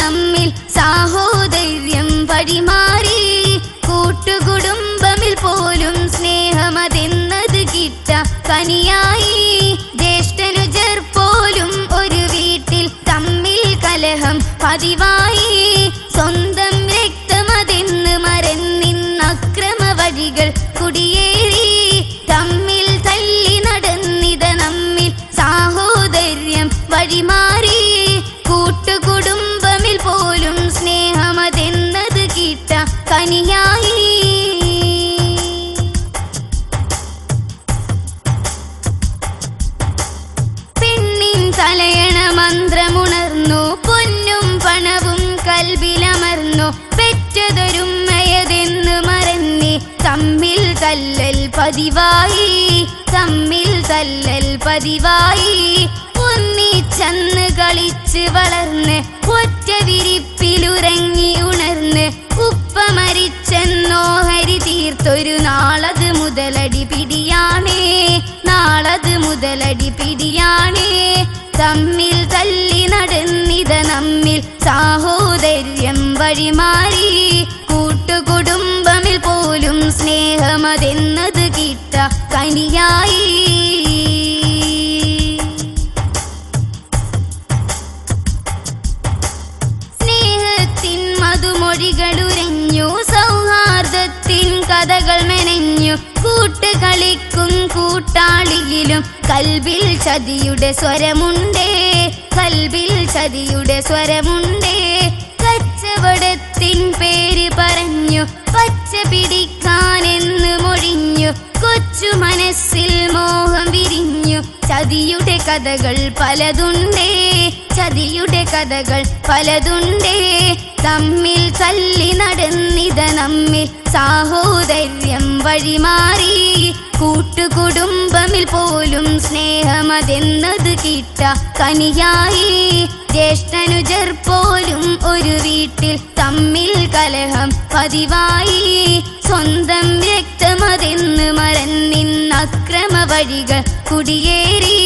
നമ്മിൽ സാഹോദര്യം വഴിമാറി. കൂട്ടുകുടുംബമിൽ പോലും സ്നേഹമതെന്നത് കിട്ട കനിയായി. ജ്യേഷ്ഠനുജർ പോലും ഒരു വീട്ടിൽ തമ്മിൽ കലഹം പതിവായി. സ്വന്തം രക്തമതെന്ന് മറന്നിന്നക്രമ വഴികൾ കുടിയേറി. തമ്മിൽ തല്ലി നടന്നിത നമ്മിൽ സാഹോദര്യം വഴിമാറി. കൂട്ടുകുടുംബമിൽ പോലും സ്നേഹമതെന്നത് കിട്ട കനിയായി. പെണ്ണിൻ തലയണ മന്ത്രമുണർന്നു. പൊന്നും പണവും കൽബിലമർന്നു. പെറ്റതൊരുമ്മയതെന്ന് മറന്നി തമ്മിൽ തല്ലൽ പതിവായി. തമ്മിൽ തല്ലൽ പതിവായി. ഒന്നിച്ചന്ന് കളിച്ച് വളർന്ന് ഒറ്റ വിരിപ്പിലുറങ്ങി ഉണർന്ന് ഉപ്പ മരിച്ചെന്നോഹരി തീർത്തൊരു നാളത് മുതലടി പിടിയാണേ. നാളത് മുതലടി പിടിയാണേ. തമ്മിൽ തല്ലി നടന്നിത നമ്മിൽ സാഹോദര്യം വഴിമാറി. കൂട്ടുകുടുംബമിൽ പോലും സ്നേഹമതെന്നത് കിട്ട കനിയായി. സ്നേഹത്തിൻ മധുമൊഴികളുരഞ്ഞു. സൗഹാർദ്ദത്തിൻ കഥകൾ മെനഞ്ഞു. കൂട്ടുകളിക്കും കൂട്ടാളിയിലും കൽബിൽ ചതിയുടെ സ്വരമുണ്ടേ. കൽബിൽ ചതിയുടെ സ്വരമുണ്ടേ. കച്ചവടത്തിൻ പേര് പറഞ്ഞു പച്ച പിടിക്കാനെന്ന് മൊഴിഞ്ഞു. കൊച്ചു മനസ്സിൽ മോഹം വിരിഞ്ഞു. ചതിയുടെ കഥകൾ പലതുണ്ടേ. ചതിയുടെ കഥകൾ പലതുണ്ടേ. തമ്മിൽ തല്ലി നടന്നിത നമ്മിൽ സാഹോദര്യം വഴിമാറി. കൂട്ടുകുടുംബമിൽ പോലും സ്നേഹമതെന്നത് കിട്ട കനിയായി. ജ്യേഷ്ഠനുജർ പോലും ഒരു വീട്ടിൽ തമ്മിൽ കലഹം പതിവായി. സ്വന്തം രക്തമതെന്ന് മറന്നിന്നക്രമ വഴികൾ കുടിയേറി.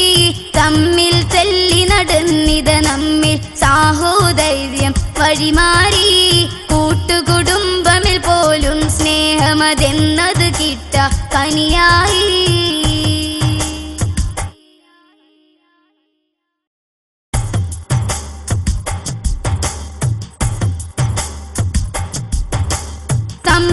തമ്മിൽ തല്ലി നടന്നിത നമ്മിൽ സാഹോദര്യം വഴിമാറി. കൂട്ടുകുടുംബമിൽ പോലും സ്നേഹമതെന്നത് കിട്ട കനിയായി.